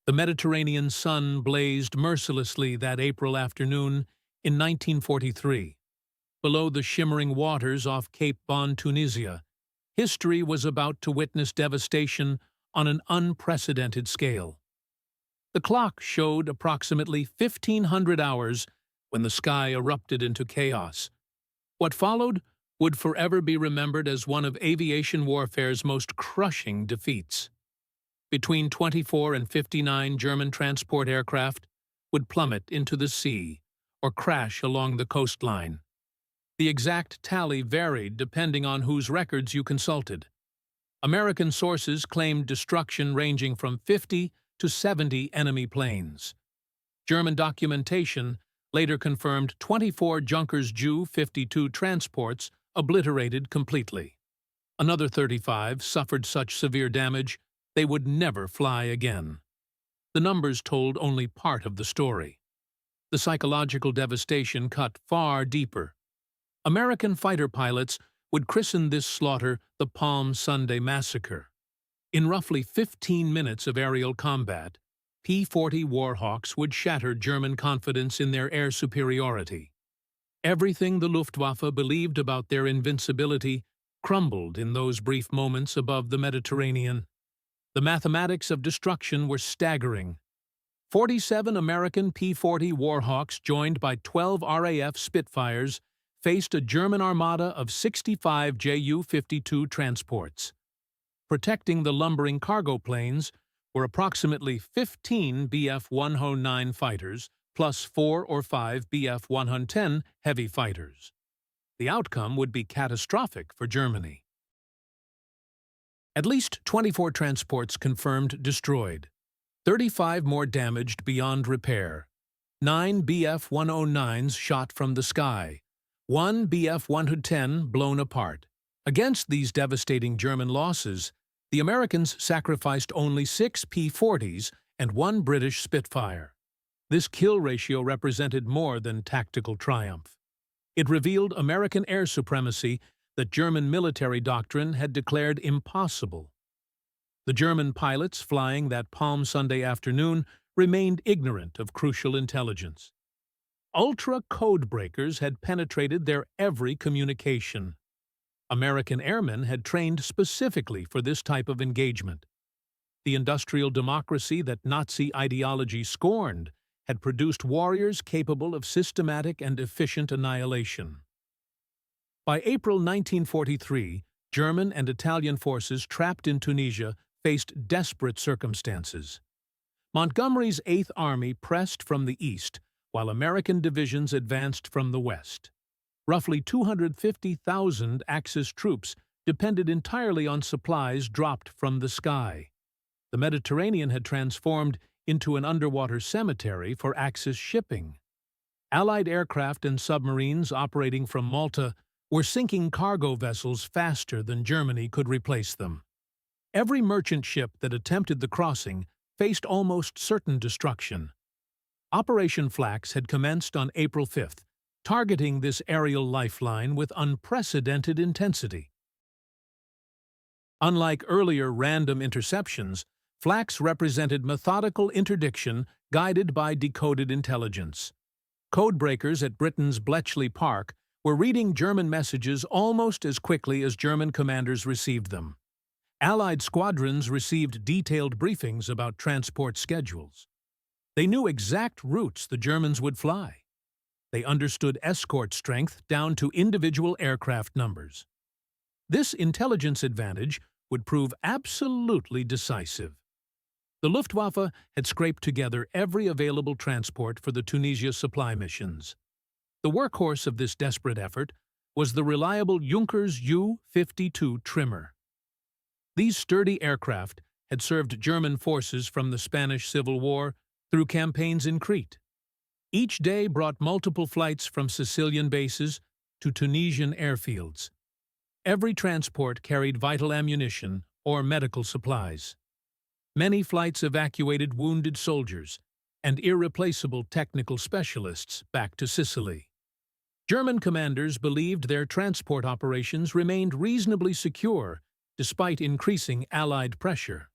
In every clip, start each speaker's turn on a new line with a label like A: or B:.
A: The Mediterranean sun blazed mercilessly that April afternoon in 1943. Below the shimmering waters off Cape Bon, Tunisia, history was about to witness devastation on an unprecedented scale. The clock showed approximately 1,500 hours when the sky erupted into chaos. What followed would forever be remembered as one of aviation warfare's most crushing defeats. Between 24 and 59 German transport aircraft would plummet into the sea or crash along the coastline. The exact tally varied depending on whose records you consulted. American sources claimed destruction ranging from 50 to 70 enemy planes. German documentation later confirmed 24 Junkers Ju-52 transports obliterated completely. Another 35 suffered such severe damage they would never fly again. The numbers told only part of the story. The psychological devastation cut far deeper. American fighter pilots would christen this slaughter the Palm Sunday Massacre. In roughly 15 minutes of aerial combat, P-40 Warhawks would shatter German confidence in their air superiority. Everything the Luftwaffe believed about their invincibility crumbled in those brief moments above the Mediterranean. The mathematics of destruction were staggering. 47 American P-40 Warhawks, joined by 12 RAF Spitfires, faced a German armada of 65 Ju-52 transports. Protecting the lumbering cargo planes were approximately 15 Bf-109 fighters, plus 4 or 5 Bf-110 heavy fighters. The outcome would be catastrophic for Germany. At least 24 transports confirmed destroyed, 35 more damaged beyond repair, 9 Bf-109s shot from the sky, 1 Bf-110 blown apart. Against these devastating German losses, the Americans sacrificed only 6 P-40s and 1 British Spitfire. This kill ratio represented more than tactical triumph. It revealed American air supremacy that German military doctrine had declared impossible. The German pilots flying that Palm Sunday afternoon remained ignorant of crucial intelligence. Ultra code breakers had penetrated their every communication. American airmen had trained specifically for this type of engagement. The industrial democracy that Nazi ideology scorned had produced warriors capable of systematic and efficient annihilation. By April 1943, German and Italian forces trapped in Tunisia faced desperate circumstances. Montgomery's 8th Army pressed from the east, while American divisions advanced from the west. Roughly 250,000 Axis troops depended entirely on supplies dropped from the sky. The Mediterranean had transformed into an underwater cemetery for Axis shipping. Allied aircraft and submarines operating from Malta were sinking cargo vessels faster than Germany could replace them. Every merchant ship that attempted the crossing faced almost certain destruction. Operation Flax had commenced on April 5th, targeting this aerial lifeline with unprecedented intensity. Unlike earlier random interceptions, Flax represented methodical interdiction guided by decoded intelligence. Codebreakers at Britain's Bletchley Park were reading German messages almost as quickly as German commanders received them. Allied squadrons received detailed briefings about transport schedules. They knew exact routes the Germans would fly. They understood escort strength down to individual aircraft numbers. This intelligence advantage would prove absolutely decisive. The Luftwaffe had scraped together every available transport for the Tunisia supply missions. The workhorse of this desperate effort was the reliable Junkers Ju-52 trimmer. These sturdy aircraft had served German forces from the Spanish Civil War through campaigns in Crete. Each day brought multiple flights from Sicilian bases to Tunisian airfields. Every transport carried vital ammunition or medical supplies. Many flights evacuated wounded soldiers and irreplaceable technical specialists back to Sicily. German commanders believed their transport operations remained reasonably secure despite increasing Allied pressure.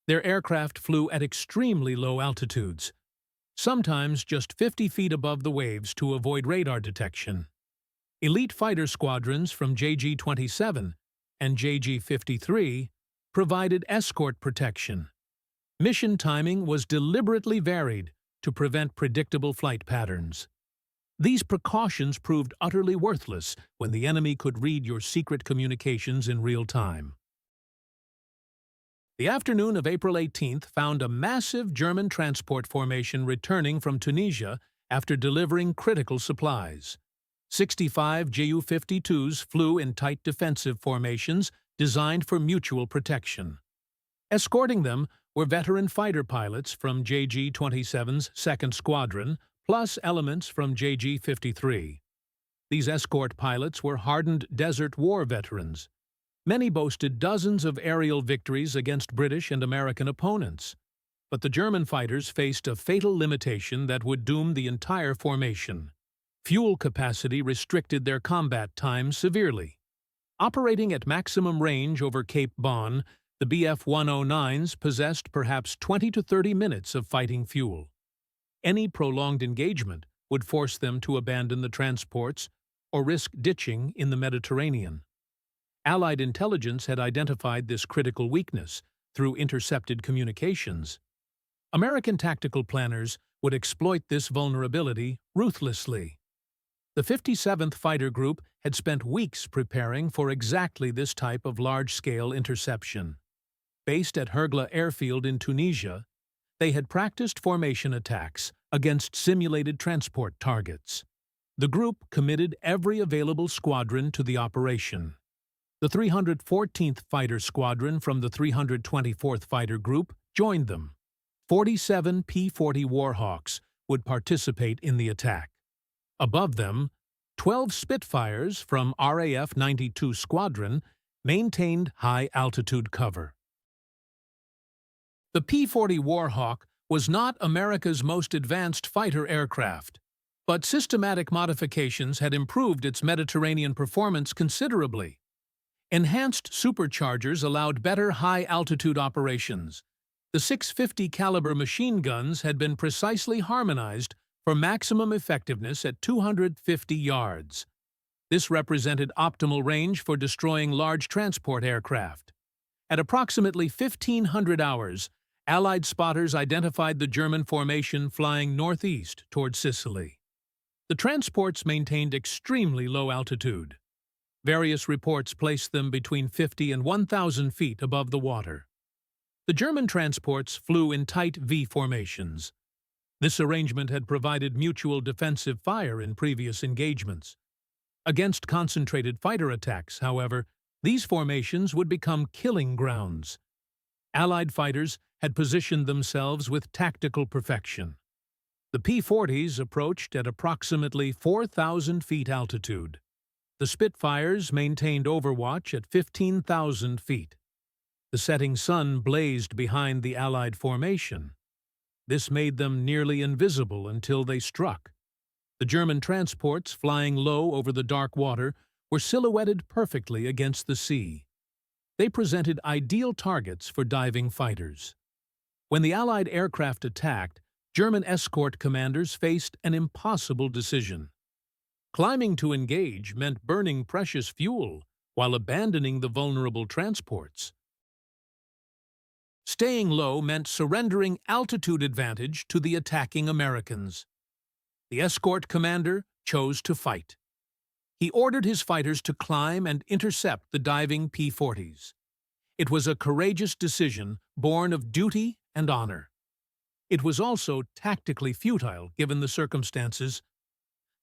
A: Their aircraft flew at extremely low altitudes, sometimes just 50 feet above the waves to avoid radar detection. Elite fighter squadrons from JG-27 and JG-53 provided escort protection. Mission timing was deliberately varied to prevent predictable flight patterns. These precautions proved utterly worthless when the enemy could read your secret communications in real time. The afternoon of April 18th found a massive German transport formation returning from Tunisia after delivering critical supplies. 65 Ju-52s flew in tight defensive formations designed for mutual protection. Escorting them were veteran fighter pilots from JG-27's 2nd Squadron, plus elements from JG-53. These escort pilots were hardened desert war veterans. Many boasted dozens of aerial victories against British and American opponents. But the German fighters faced a fatal limitation that would doom the entire formation. Fuel capacity restricted their combat time severely. Operating at maximum range over Cape Bon, the Bf-109s possessed perhaps 20 to 30 minutes of fighting fuel. Any prolonged engagement would force them to abandon the transports or risk ditching in the Mediterranean. Allied intelligence had identified this critical weakness through intercepted communications. American tactical planners would exploit this vulnerability ruthlessly. The 57th Fighter Group had spent weeks preparing for exactly this type of large-scale interception. Based at Hergla Airfield in Tunisia, they had practiced formation attacks against simulated transport targets. The group committed every available squadron to the operation. The 314th Fighter Squadron from the 324th Fighter Group joined them. 47 P-40 Warhawks would participate in the attack. Above them, 12 Spitfires from RAF 92 Squadron maintained high-altitude cover. The P-40 Warhawk was not America's most advanced fighter aircraft, but systematic modifications had improved its Mediterranean performance considerably. Enhanced superchargers allowed better high-altitude operations. The 650 caliber machine guns had been precisely harmonized for maximum effectiveness at 250 yards. This represented optimal range for destroying large transport aircraft. At approximately 1500 hours, Allied spotters identified the German formation flying northeast toward Sicily. The transports maintained extremely low altitude. Various reports placed them between 50 and 1,000 feet above the water. The German transports flew in tight V formations. This arrangement had provided mutual defensive fire in previous engagements. Against concentrated fighter attacks, however, these formations would become killing grounds. Allied fighters had positioned themselves with tactical perfection. The P-40s approached at approximately 4,000 feet altitude. The Spitfires maintained overwatch at 15,000 feet. The setting sun blazed behind the Allied formation. This made them nearly invisible until they struck. The German transports, flying low over the dark water, were silhouetted perfectly against the sea. They presented ideal targets for diving fighters. When the Allied aircraft attacked, German escort commanders faced an impossible decision. Climbing to engage meant burning precious fuel while abandoning the vulnerable transports. Staying low meant surrendering altitude advantage to the attacking Americans. The escort commander chose to fight. He ordered his fighters to climb and intercept the diving P-40s. It was a courageous decision born of duty and honor. It was also tactically futile given the circumstances.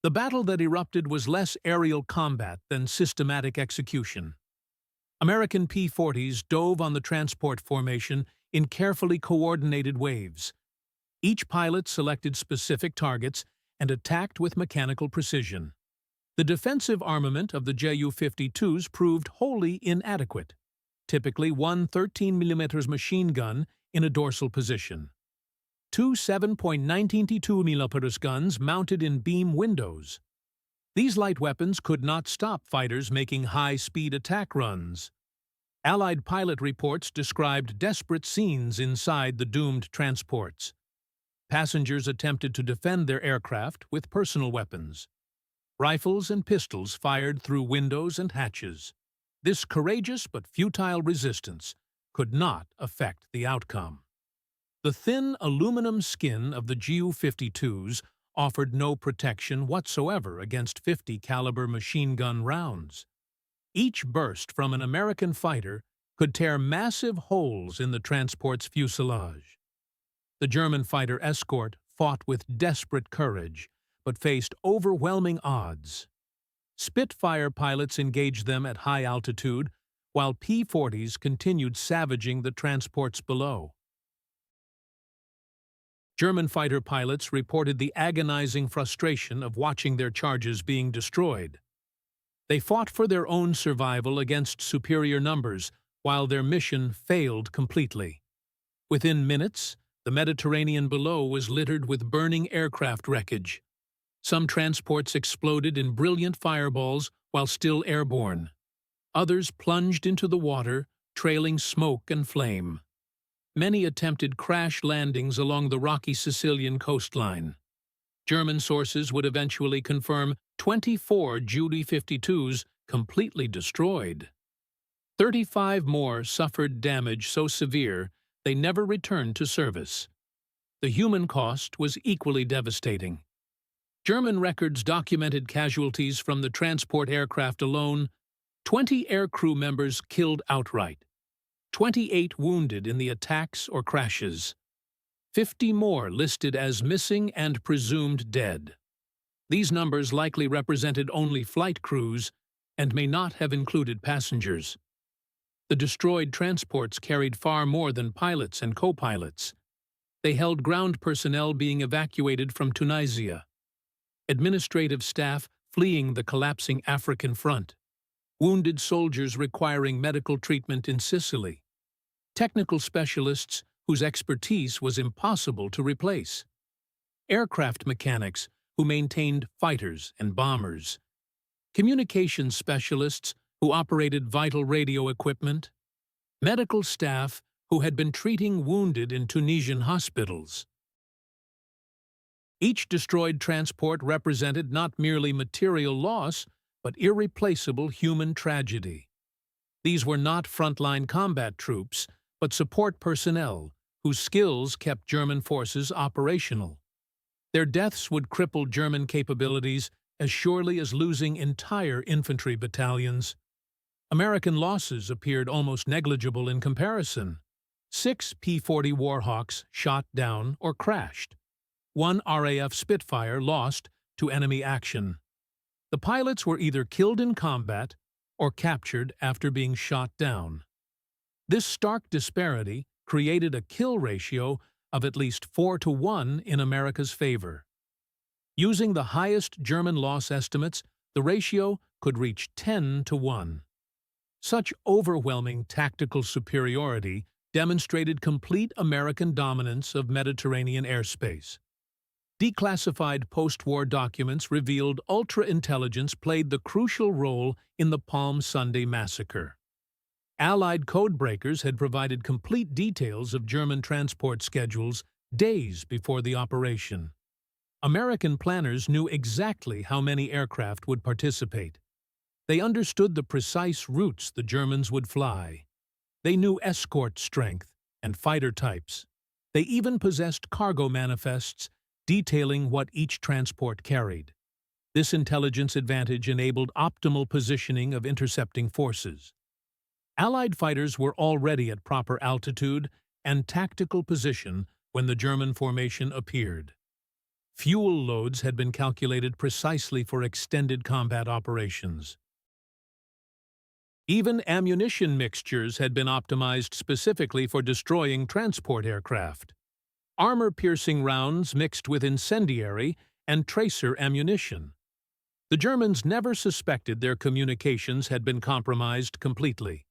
A: The battle that erupted was less aerial combat than systematic execution. American P-40s dove on the transport formation in carefully coordinated waves. Each pilot selected specific targets and attacked with mechanical precision. The defensive armament of the Ju-52s proved wholly inadequate, typically one 13mm machine gun in a dorsal position. Two 7.92mm guns mounted in beam windows. These light weapons could not stop fighters making high-speed attack runs. Allied pilot reports described desperate scenes inside the doomed transports. Passengers attempted to defend their aircraft with personal weapons. Rifles and pistols fired through windows and hatches. This courageous but futile resistance could not affect the outcome. The thin aluminum skin of the Ju-52s offered no protection whatsoever against 50 caliber machine gun rounds. Each burst from an American fighter could tear massive holes in the transport's fuselage. The German fighter escort fought with desperate courage, but faced overwhelming odds. Spitfire pilots engaged them at high altitude, while P-40s continued savaging the transports below. German fighter pilots reported the agonizing frustration of watching their charges being destroyed. They fought for their own survival against superior numbers, while their mission failed completely. Within minutes, the Mediterranean below was littered with burning aircraft wreckage. Some transports exploded in brilliant fireballs while still airborne. Others plunged into the water, trailing smoke and flame. Many attempted crash landings along the rocky Sicilian coastline. German sources would eventually confirm 24 Ju-52s completely destroyed. 35 more suffered damage so severe they never returned to service. The human cost was equally devastating. German records documented casualties from the transport aircraft alone: 20 aircrew members killed outright, 28 wounded in the attacks or crashes, 50 more listed as missing and presumed dead. These numbers likely represented only flight crews and may not have included passengers. The destroyed transports carried far more than pilots and co-pilots. They held ground personnel being evacuated from Tunisia, administrative staff fleeing the collapsing African front, wounded soldiers requiring medical treatment in Sicily, technical specialists whose expertise was impossible to replace, aircraft mechanics who maintained fighters and bombers, communications specialists who operated vital radio equipment, medical staff who had been treating wounded in Tunisian hospitals. Each destroyed transport represented not merely material loss, but irreplaceable human tragedy. These were not frontline combat troops, but support personnel whose skills kept German forces operational. Their deaths would cripple German capabilities as surely as losing entire infantry battalions. American losses appeared almost negligible in comparison. 6 P-40 Warhawks shot down or crashed. 1 RAF Spitfire lost to enemy action. The pilots were either killed in combat or captured after being shot down. This stark disparity created a kill ratio of at least 4-to-1 in America's favor. Using the highest German loss estimates, the ratio could reach 10-to-1. Such overwhelming tactical superiority demonstrated complete American dominance of Mediterranean airspace. Declassified post-war documents revealed ultra-intelligence played the crucial role in the Palm Sunday massacre. Allied codebreakers had provided complete details of German transport schedules days before the operation. American planners knew exactly how many aircraft would participate. They understood the precise routes the Germans would fly. They knew escort strength and fighter types. They even possessed cargo manifests detailing what each transport carried. This intelligence advantage enabled optimal positioning of intercepting forces. Allied fighters were already at proper altitude and tactical position when the German formation appeared. Fuel loads had been calculated precisely for extended combat operations. Even ammunition mixtures had been optimized specifically for destroying transport aircraft. Armor-piercing rounds mixed with incendiary and tracer ammunition. The Germans never suspected their communications had been compromised completely.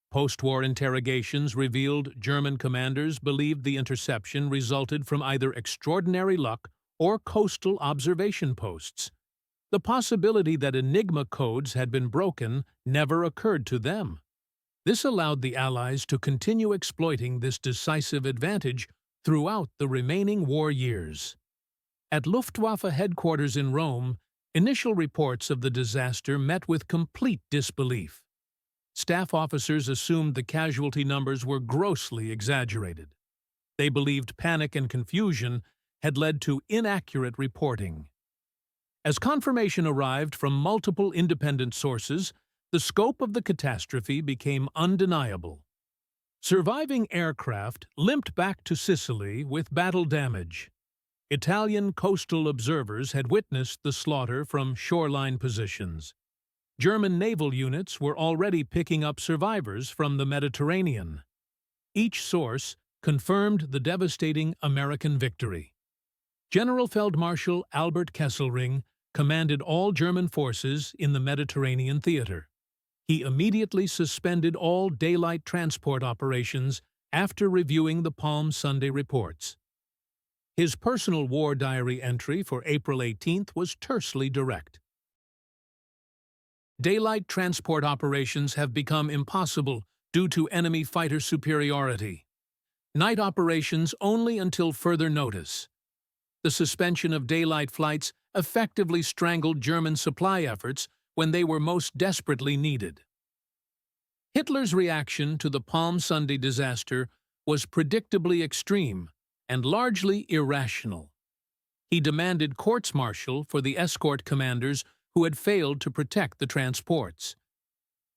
A: Post-war interrogations revealed German commanders believed the interception resulted from either extraordinary luck or coastal observation posts. The possibility that Enigma codes had been broken never occurred to them. This allowed the Allies to continue exploiting this decisive advantage throughout the remaining war years. At Luftwaffe headquarters in Rome, initial reports of the disaster met with complete disbelief. Staff officers assumed the casualty numbers were grossly exaggerated. They believed panic and confusion had led to inaccurate reporting. As confirmation arrived from multiple independent sources, the scope of the catastrophe became undeniable. Surviving aircraft limped back to Sicily with battle damage. Italian coastal observers had witnessed the slaughter from shoreline positions. German naval units were already picking up survivors from the Mediterranean. Each source confirmed the devastating American victory. General Feldmarschall Albert Kesselring commanded all German forces in the Mediterranean theater. He immediately suspended all daylight transport operations after reviewing the Palm Sunday reports. His personal war diary entry for April 18th was tersely direct. Daylight transport operations have become impossible due to enemy fighter superiority. Night operations only until further notice. The suspension of daylight flights effectively strangled German supply efforts when they were most desperately needed. Hitler's reaction to the Palm Sunday disaster was predictably extreme and largely irrational. He demanded courts-martial for the escort commanders who had failed to protect the transports.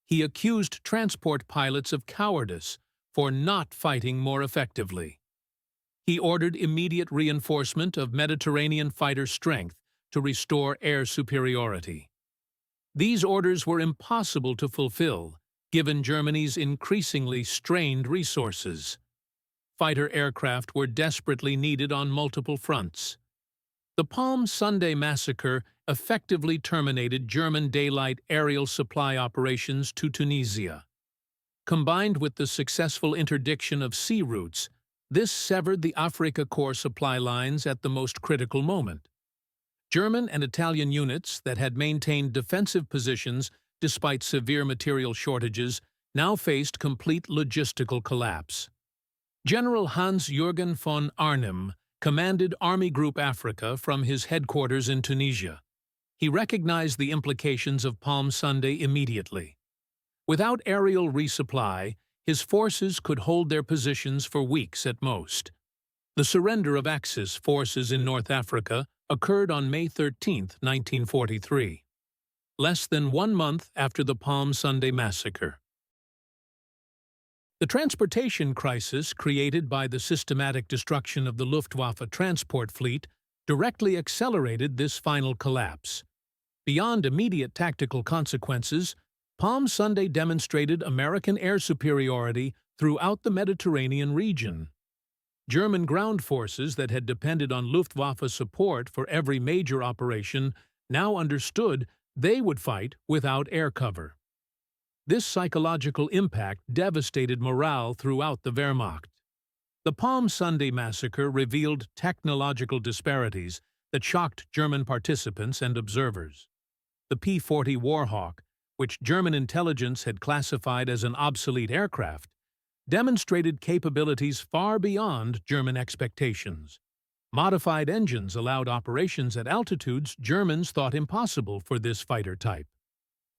A: He accused transport pilots of cowardice for not fighting more effectively. He ordered immediate reinforcement of Mediterranean fighter strength to restore air superiority. These orders were impossible to fulfill, given Germany's increasingly strained resources. Fighter aircraft were desperately needed on multiple fronts. The Palm Sunday massacre effectively terminated German daylight aerial supply operations to Tunisia. Combined with the successful interdiction of sea routes, this severed the Afrika Korps supply lines at the most critical moment. German and Italian units that had maintained defensive positions despite severe material shortages now faced complete logistical collapse. General Hans-Jürgen von Arnim commanded Army Group Africa from his headquarters in Tunisia. He recognized the implications of Palm Sunday immediately. Without aerial resupply, his forces could hold their positions for weeks at most. The surrender of Axis forces in North Africa occurred on May 13, 1943, less than 1 month after the Palm Sunday massacre. The transportation crisis created by the systematic destruction of the Luftwaffe transport fleet directly accelerated this final collapse. Beyond immediate tactical consequences, Palm Sunday demonstrated American air superiority throughout the Mediterranean region. German ground forces that had depended on Luftwaffe support for every major operation now understood they would fight without air cover. This psychological impact devastated morale throughout the Wehrmacht. The Palm Sunday massacre revealed technological disparities that shocked German participants and observers. The P-40 Warhawk, which German intelligence had classified as an obsolete aircraft, demonstrated capabilities far beyond German expectations. Modified engines allowed operations at altitudes Germans thought impossible for this fighter type.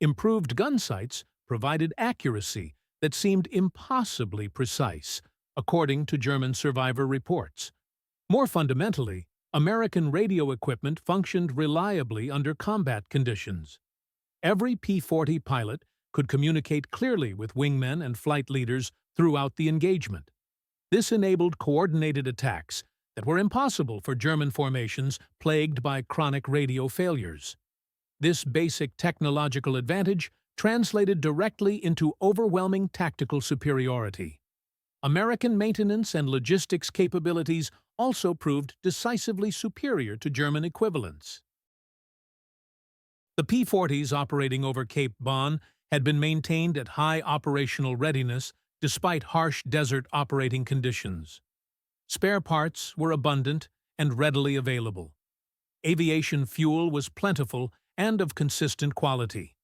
A: Improved gun sights provided accuracy that seemed impossibly precise, according to German survivor reports. More fundamentally, American radio equipment functioned reliably under combat conditions. Every P-40 pilot could communicate clearly with wingmen and flight leaders throughout the engagement. This enabled coordinated attacks that were impossible for German formations plagued by chronic radio failures. This basic technological advantage translated directly into overwhelming tactical superiority. American maintenance and logistics capabilities also proved decisively superior to German equivalents. The P-40s operating over Cape Bon had been maintained at high operational readiness despite harsh desert operating conditions. Spare parts were abundant and readily available. Aviation fuel was plentiful and of consistent quality.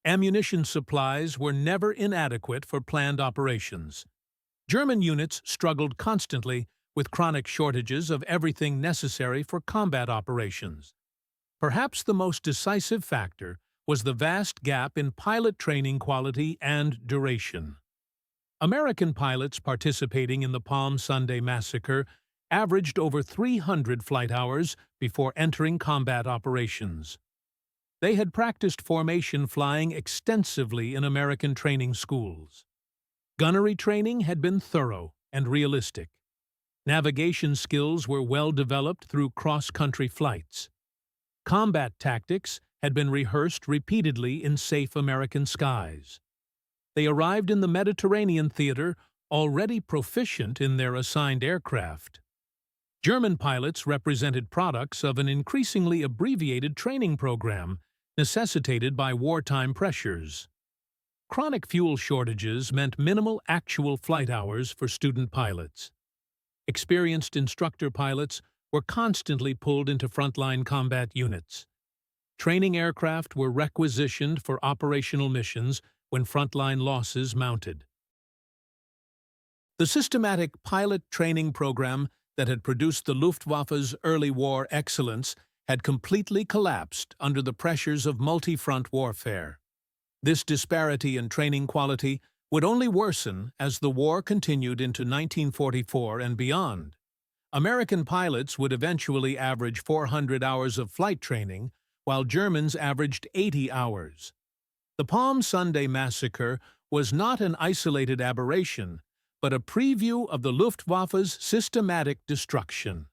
A: Ammunition supplies were never inadequate for planned operations. German units struggled constantly with chronic shortages of everything necessary for combat operations. Perhaps the most decisive factor was the vast gap in pilot training quality and duration. American pilots participating in the Palm Sunday massacre averaged over 300 flight hours before entering combat operations. They had practiced formation flying extensively in American training schools. Gunnery training had been thorough and realistic. Navigation skills were well developed through cross-country flights. Combat tactics had been rehearsed repeatedly in safe American skies. They arrived in the Mediterranean theater already proficient in their assigned aircraft. German pilots represented products of an increasingly abbreviated training program necessitated by wartime pressures. Chronic fuel shortages meant minimal actual flight hours for student pilots. Experienced instructor pilots were constantly pulled into frontline combat units. Training aircraft were requisitioned for operational missions when frontline losses mounted. The systematic pilot training program that had produced the Luftwaffe's early war excellence had completely collapsed under the pressures of multi-front warfare. This disparity in training quality would only worsen as the war continued into 1944 and beyond. American pilots would eventually average 400 hours of flight training, while Germans averaged 80 hours. The Palm Sunday massacre was not an isolated aberration, but a preview of the Luftwaffe's systematic destruction.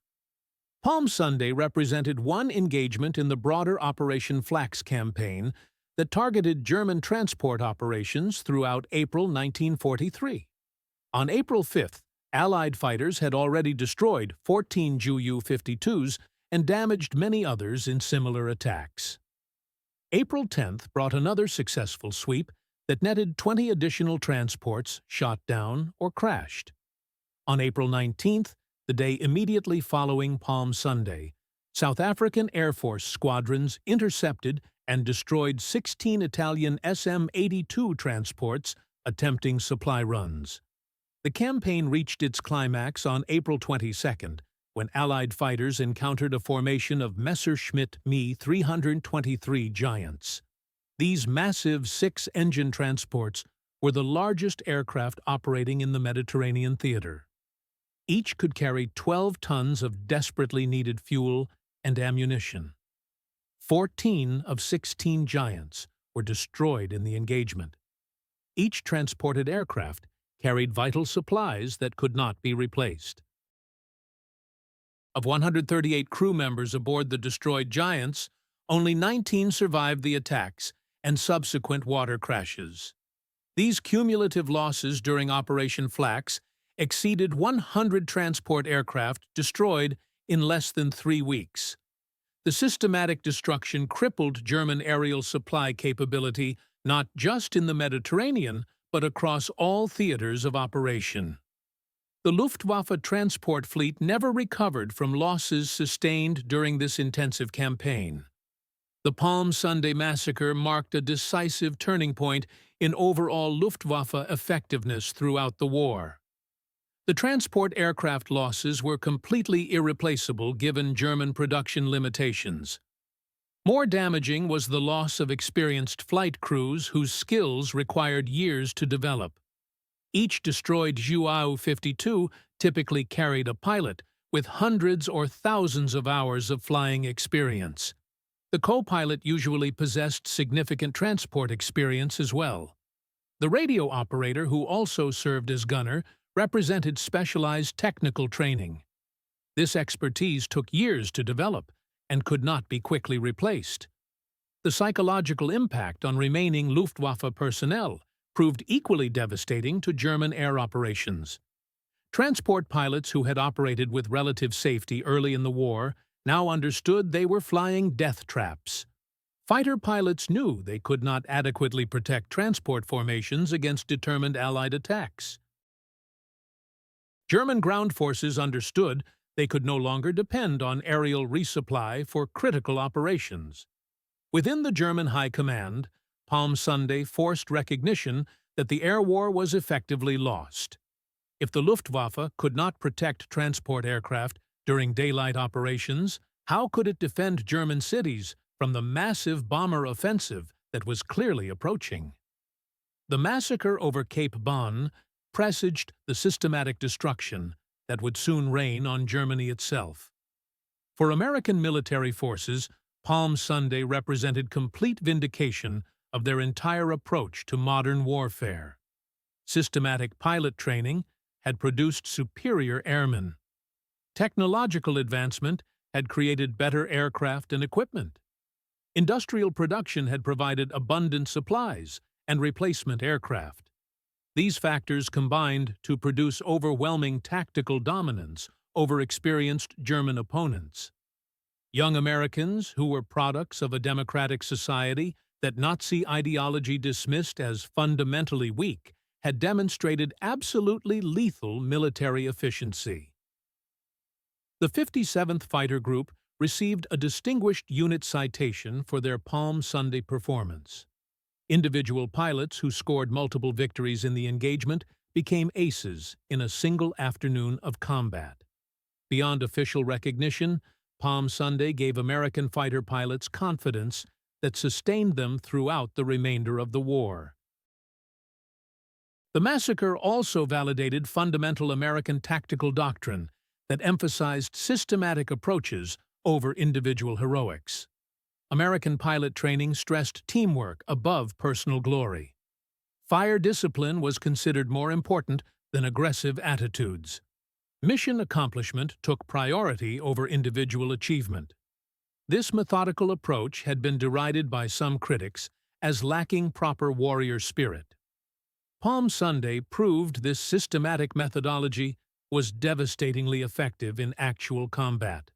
A: Palm Sunday represented one engagement in the broader Operation Flax campaign that targeted German transport operations throughout April 1943. On April 5th, Allied fighters had already destroyed 14 Ju-52s and damaged many others in similar attacks. April 10th brought another successful sweep that netted 20 additional transports shot down or crashed. On April 19th, the day immediately following Palm Sunday, South African Air Force squadrons intercepted and destroyed 16 Italian SM-82 transports attempting supply runs. The campaign reached its climax on April 22nd, when Allied fighters encountered a formation of Messerschmitt Me 323 Giants. These massive six-engine transports were the largest aircraft operating in the Mediterranean theater. Each could carry 12 tons of desperately needed fuel and ammunition. 14 of 16 Giants were destroyed in the engagement. Each transported aircraft carried vital supplies that could not be replaced. Of 138 crew members aboard the destroyed Giants, only 19 survived the attacks and subsequent water crashes. These cumulative losses during Operation Flax exceeded 100 transport aircraft destroyed in less than 3 weeks. The systematic destruction crippled German aerial supply capability not just in the Mediterranean, but across all theaters of operation. The Luftwaffe transport fleet never recovered from losses sustained during this intensive campaign. The Palm Sunday massacre marked a decisive turning point in overall Luftwaffe effectiveness throughout the war. The transport aircraft losses were completely irreplaceable given German production limitations. More damaging was the loss of experienced flight crews whose skills required years to develop. Each destroyed Ju-52 typically carried a pilot with hundreds or thousands of hours of flying experience. The co-pilot usually possessed significant transport experience as well. The radio operator, who also served as gunner, represented specialized technical training. This expertise took years to develop and could not be quickly replaced. The psychological impact on remaining Luftwaffe personnel proved equally devastating to German air operations. Transport pilots who had operated with relative safety early in the war now understood they were flying death traps. Fighter pilots knew they could not adequately protect transport formations against determined Allied attacks. German ground forces understood they could no longer depend on aerial resupply for critical operations. Within the German High Command, Palm Sunday forced recognition that the air war was effectively lost. If the Luftwaffe could not protect transport aircraft during daylight operations, how could it defend German cities from the massive bomber offensive that was clearly approaching? The massacre over Cape Bon presaged the systematic destruction that would soon reign on Germany itself. For American military forces, Palm Sunday represented complete vindication of their entire approach to modern warfare. Systematic pilot training had produced superior airmen. Technological advancement had created better aircraft and equipment. Industrial production had provided abundant supplies and replacement aircraft. These factors combined to produce overwhelming tactical dominance over experienced German opponents. Young Americans, who were products of a democratic society that Nazi ideology dismissed as fundamentally weak, had demonstrated absolutely lethal military efficiency. The 57th Fighter Group received a Distinguished Unit Citation for their Palm Sunday performance. Individual pilots who scored multiple victories in the engagement became aces in a single afternoon of combat. Beyond official recognition, Palm Sunday gave American fighter pilots confidence that sustained them throughout the remainder of the war. The massacre also validated fundamental American tactical doctrine that emphasized systematic approaches over individual heroics. American pilot training stressed teamwork above personal glory. Fire discipline was considered more important than aggressive attitudes. Mission accomplishment took priority over individual achievement. This methodical approach had been derided by some critics as lacking proper warrior spirit. Palm Sunday proved this systematic methodology was devastatingly effective in actual combat.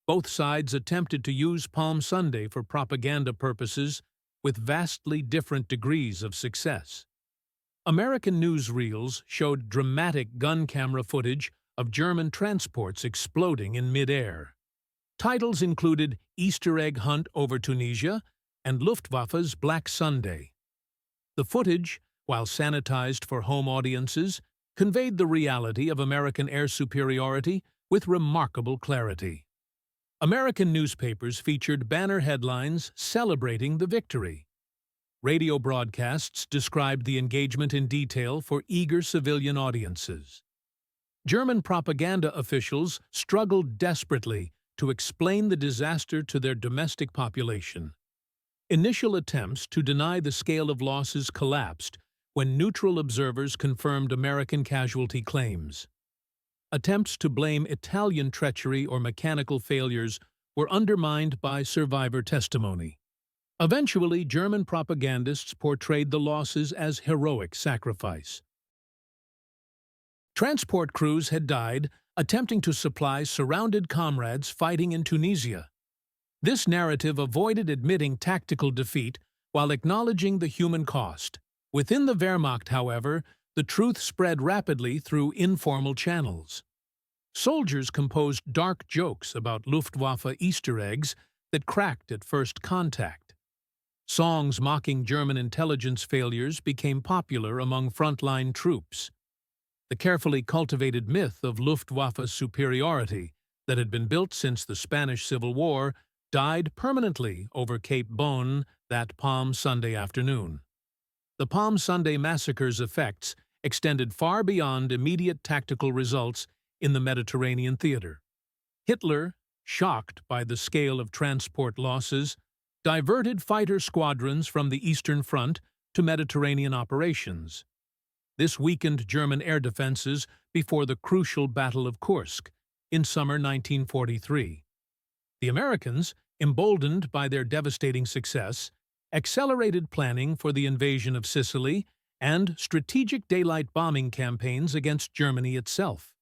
A: Both sides attempted to use Palm Sunday for propaganda purposes with vastly different degrees of success. American newsreels showed dramatic gun camera footage of German transports exploding in midair. Titles included Easter Egg Hunt over Tunisia and Luftwaffe's Black Sunday. The footage, while sanitized for home audiences, conveyed the reality of American air superiority with remarkable clarity. American newspapers featured banner headlines celebrating the victory. Radio broadcasts described the engagement in detail for eager civilian audiences. German propaganda officials struggled desperately to explain the disaster to their domestic population. Initial attempts to deny the scale of losses collapsed when neutral observers confirmed American casualty claims. Attempts to blame Italian treachery or mechanical failures were undermined by survivor testimony. Eventually, German propagandists portrayed the losses as heroic sacrifice. Transport crews had died attempting to supply surrounded comrades fighting in Tunisia. This narrative avoided admitting tactical defeat while acknowledging the human cost. Within the Wehrmacht, however, the truth spread rapidly through informal channels. Soldiers composed dark jokes about Luftwaffe Easter eggs that cracked at first contact. Songs mocking German intelligence failures became popular among frontline troops. The carefully cultivated myth of Luftwaffe's superiority that had been built since the Spanish Civil War died permanently over Cape Bon that Palm Sunday afternoon. The Palm Sunday massacre's effects extended far beyond immediate tactical results in the Mediterranean theater. Hitler, shocked by the scale of transport losses, diverted fighter squadrons from the Eastern Front to Mediterranean operations. This weakened German air defenses before the crucial Battle of Kursk in summer 1943. The Americans, emboldened by their devastating success, accelerated planning for the invasion of Sicily and strategic daylight bombing campaigns against Germany itself.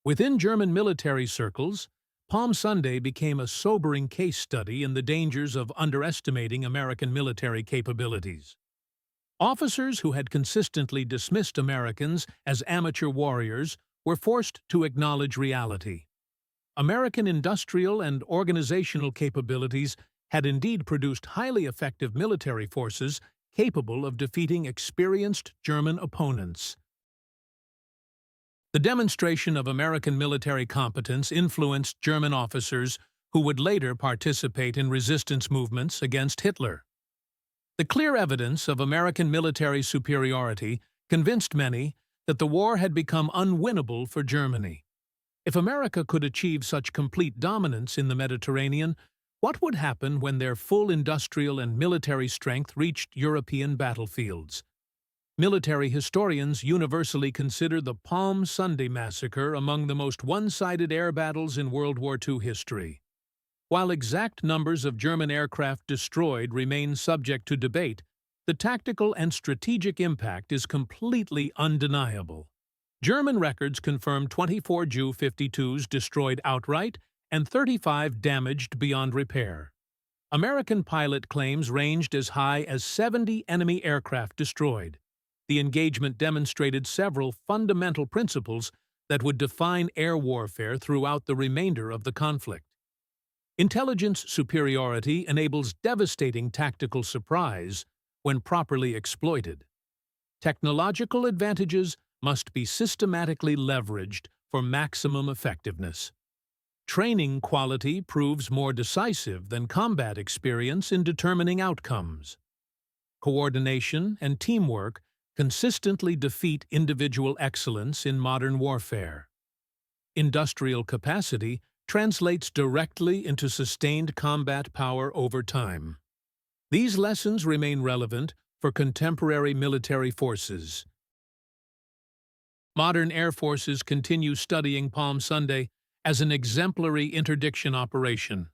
A: Within German military circles, Palm Sunday became a sobering case study in the dangers of underestimating American military capabilities. Officers who had consistently dismissed Americans as amateur warriors were forced to acknowledge reality. American industrial and organizational capabilities had indeed produced highly effective military forces capable of defeating experienced German opponents. The demonstration of American military competence influenced German officers who would later participate in resistance movements against Hitler. The clear evidence of American military superiority convinced many that the war had become unwinnable for Germany. If America could achieve such complete dominance in the Mediterranean, what would happen when their full industrial and military strength reached European battlefields? Military historians universally consider the Palm Sunday massacre among the most one-sided air battles in World War II history. While exact numbers of German aircraft destroyed remain subject to debate, the tactical and strategic impact is completely undeniable. German records confirm 24 Ju-52s destroyed outright and 35 damaged beyond repair. American pilot claims ranged as high as 70 enemy aircraft destroyed. The engagement demonstrated several fundamental principles that would define air warfare throughout the remainder of the conflict. Intelligence superiority enables devastating tactical surprise when properly exploited. Technological advantages must be systematically leveraged for maximum effectiveness. Training quality proves more decisive than combat experience in determining outcomes. Coordination and teamwork consistently defeat individual excellence in modern warfare. Industrial capacity translates directly into sustained combat power over time. These lessons remain relevant for contemporary military forces. Modern air forces continue studying Palm Sunday as an exemplary interdiction operation.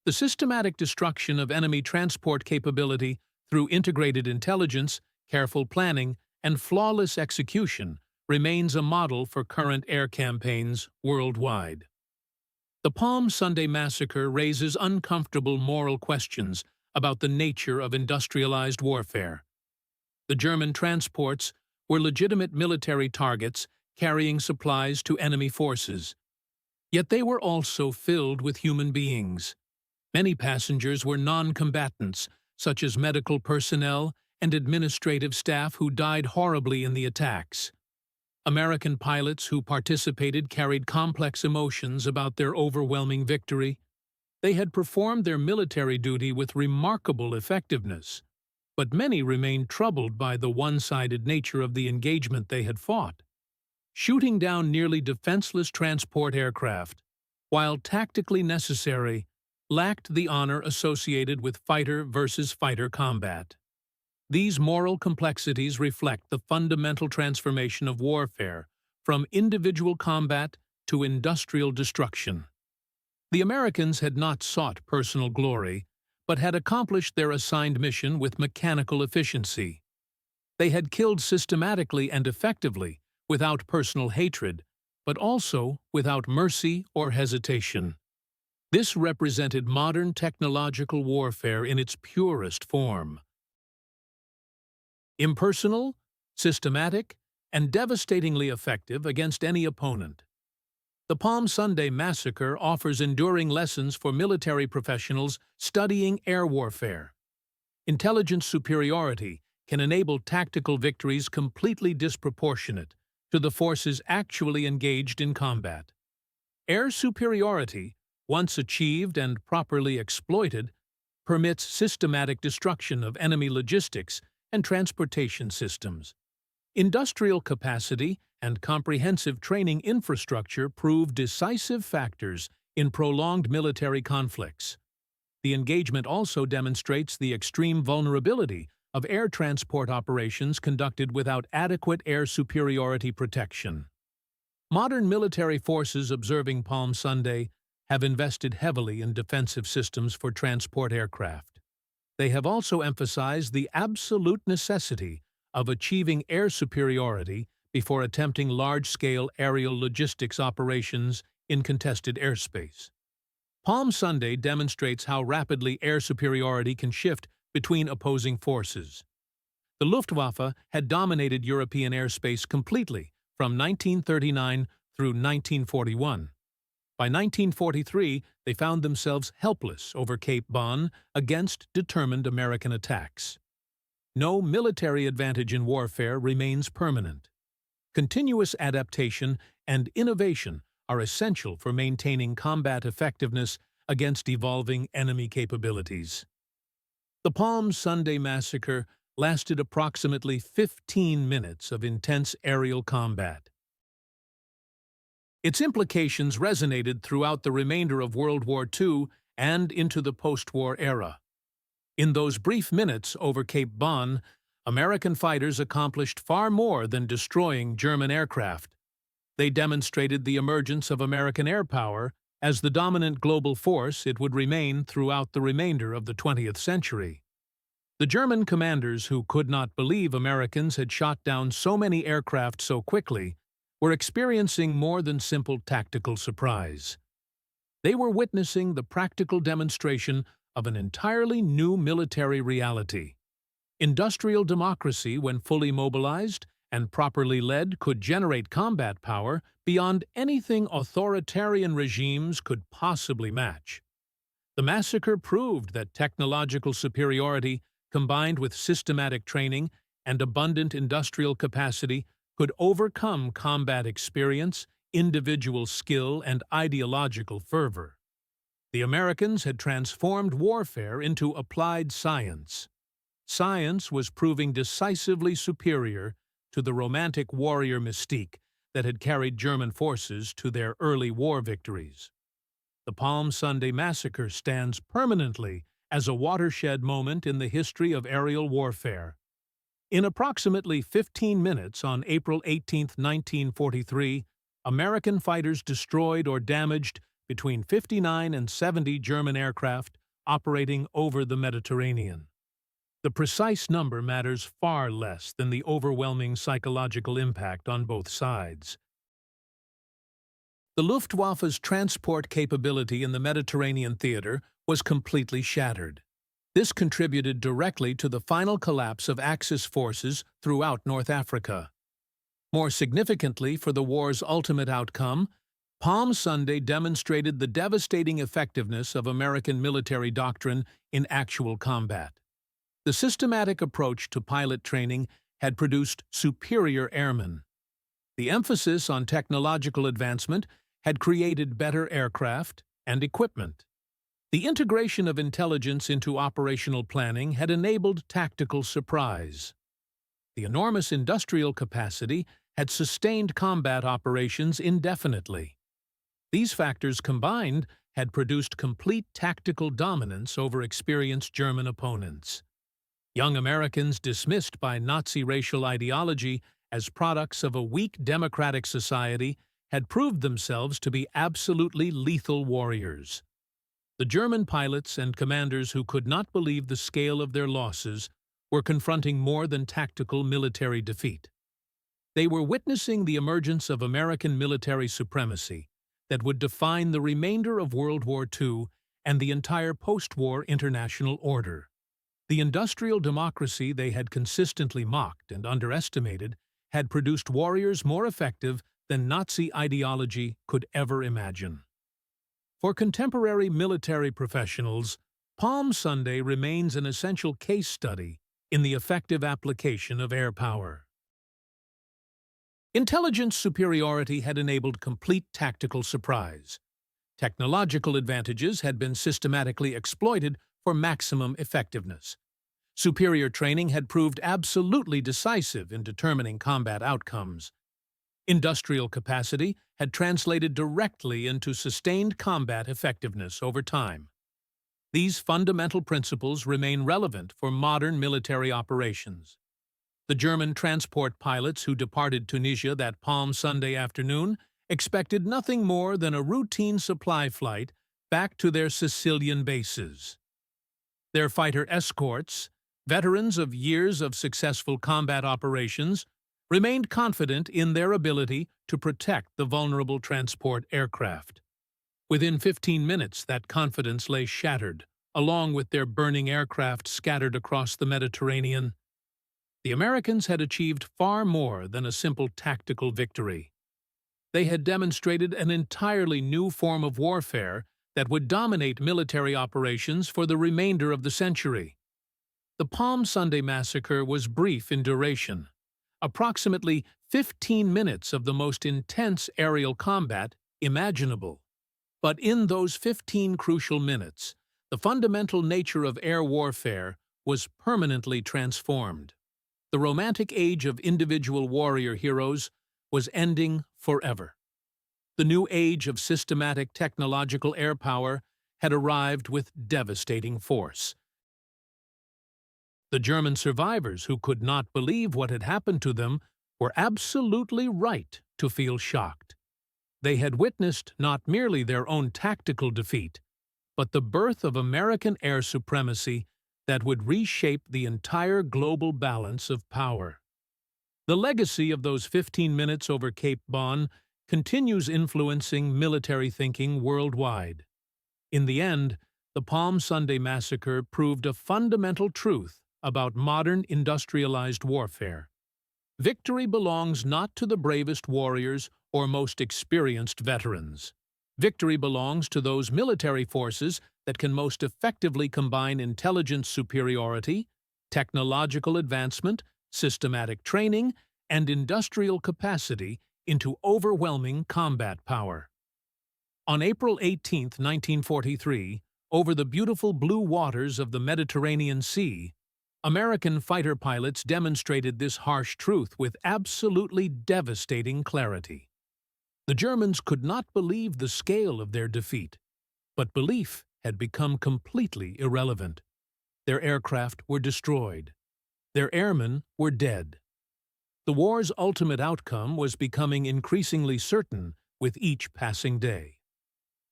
A: The systematic destruction of enemy transport capability through integrated intelligence, careful planning, and flawless execution remains a model for current air campaigns worldwide. The Palm Sunday massacre raises uncomfortable moral questions about the nature of industrialized warfare. The German transports were legitimate military targets carrying supplies to enemy forces. Yet they were also filled with human beings. Many passengers were non-combatants, such as medical personnel and administrative staff who died horribly in the attacks. American pilots who participated carried complex emotions about their overwhelming victory. They had performed their military duty with remarkable effectiveness, but many remained troubled by the one-sided nature of the engagement they had fought. Shooting down nearly defenseless transport aircraft, while tactically necessary, lacked the honor associated with fighter-versus-fighter combat. These moral complexities reflect the fundamental transformation of warfare from individual combat to industrial destruction. The Americans had not sought personal glory, but had accomplished their assigned mission with mechanical efficiency. They had killed systematically and effectively, without personal hatred, but also without mercy or hesitation. This represented modern technological warfare in its purest form. Impersonal, systematic, and devastatingly effective against any opponent. The Palm Sunday massacre offers enduring lessons for military professionals studying air warfare. Intelligence superiority can enable tactical victories completely disproportionate to the forces actually engaged in combat. Air superiority, once achieved and properly exploited, permits systematic destruction of enemy logistics and transportation systems. Industrial capacity and comprehensive training infrastructure prove decisive factors in prolonged military conflicts. The engagement also demonstrates the extreme vulnerability of air transport operations conducted without adequate air superiority protection. Modern military forces observing Palm Sunday have invested heavily in defensive systems for transport aircraft. They have also emphasized the absolute necessity of achieving air superiority before attempting large-scale aerial logistics operations in contested airspace. Palm Sunday demonstrates how rapidly air superiority can shift between opposing forces. The Luftwaffe had dominated European airspace completely from 1939 through 1941. By 1943, they found themselves helpless over Cape Bon against determined American attacks. No military advantage in warfare remains permanent. Continuous adaptation and innovation are essential for maintaining combat effectiveness against evolving enemy capabilities. The Palm Sunday massacre lasted approximately 15 minutes of intense aerial combat. Its implications resonated throughout the remainder of World War II and into the post-war era. In those brief minutes over Cape Bon, American fighters accomplished far more than destroying German aircraft. They demonstrated the emergence of American air power as the dominant global force it would remain throughout the remainder of the 20th century. The German commanders, who could not believe Americans had shot down so many aircraft so quickly, were experiencing more than simple tactical surprise. They were witnessing the practical demonstration of an entirely new military reality. Industrial democracy, when fully mobilized and properly led, could generate combat power beyond anything authoritarian regimes could possibly match. The massacre proved that technological superiority, combined with systematic training and abundant industrial capacity, could overcome combat experience, individual skill, and ideological fervor. The Americans had transformed warfare into applied science. Science was proving decisively superior to the romantic warrior mystique that had carried German forces to their early war victories. The Palm Sunday massacre stands permanently as a watershed moment in the history of aerial warfare. In approximately 15 minutes on April 18, 1943, American fighters destroyed or damaged between 59 and 70 German aircraft operating over the Mediterranean. The precise number matters far less than the overwhelming psychological impact on both sides. The Luftwaffe's transport capability in the Mediterranean theater was completely shattered. This contributed directly to the final collapse of Axis forces throughout North Africa. More significantly for the war's ultimate outcome, Palm Sunday demonstrated the devastating effectiveness of American military doctrine in actual combat. The systematic approach to pilot training had produced superior airmen. The emphasis on technological advancement had created better aircraft and equipment. The integration of intelligence into operational planning had enabled tactical surprise. The enormous industrial capacity had sustained combat operations indefinitely. These factors combined had produced complete tactical dominance over experienced German opponents. Young Americans dismissed by Nazi racial ideology as products of a weak democratic society had proved themselves to be absolutely lethal warriors. The German pilots and commanders who could not believe the scale of their losses were confronting more than tactical military defeat. They were witnessing the emergence of American military supremacy that would define the remainder of World War II and the entire post-war international order. The industrial democracy they had consistently mocked and underestimated had produced warriors more effective than Nazi ideology could ever imagine. For contemporary military professionals, Palm Sunday remains an essential case study in the effective application of air power. Intelligence superiority had enabled complete tactical surprise. Technological advantages had been systematically exploited for maximum effectiveness. Superior training had proved absolutely decisive in determining combat outcomes. Industrial capacity had translated directly into sustained combat effectiveness over time. These fundamental principles remain relevant for modern military operations. The German transport pilots who departed Tunisia that Palm Sunday afternoon expected nothing more than a routine supply flight back to their Sicilian bases. Their fighter escorts, veterans of years of successful combat operations, remained confident in their ability to protect the vulnerable transport aircraft. Within 15 minutes, that confidence lay shattered, along with their burning aircraft scattered across the Mediterranean. The Americans had achieved far more than a simple tactical victory. They had demonstrated an entirely new form of warfare that would dominate military operations for the remainder of the century. The Palm Sunday massacre was brief in duration, approximately 15 minutes of the most intense aerial combat imaginable. But in those 15 crucial minutes, the fundamental nature of air warfare was permanently transformed. The romantic age of individual warrior heroes was ending forever. The new age of systematic technological air power had arrived with devastating force. The German survivors, who could not believe what had happened to them, were absolutely right to feel shocked. They had witnessed not merely their own tactical defeat, but the birth of American air supremacy that would reshape the entire global balance of power. The legacy of those 15 minutes over Cape Bon continues influencing military thinking worldwide. In the end, the Palm Sunday massacre proved a fundamental truth about modern industrialized warfare. Victory belongs not to the bravest warriors or most experienced veterans. Victory belongs to those military forces that can most effectively combine intelligence superiority, technological advancement, systematic training, and industrial capacity into overwhelming combat power. On April 18, 1943, over the beautiful blue waters of the Mediterranean Sea, American fighter pilots demonstrated this harsh truth with absolutely devastating clarity. The Germans could not believe the scale of their defeat, but belief had become completely irrelevant. Their aircraft were destroyed. Their airmen were dead. The war's ultimate outcome was becoming increasingly certain with each passing day.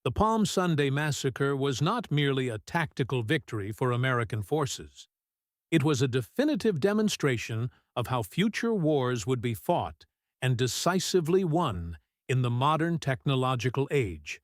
A: The Palm Sunday massacre was not merely a tactical victory for American forces. It was a definitive demonstration of how future wars would be fought and decisively won in the modern technological age.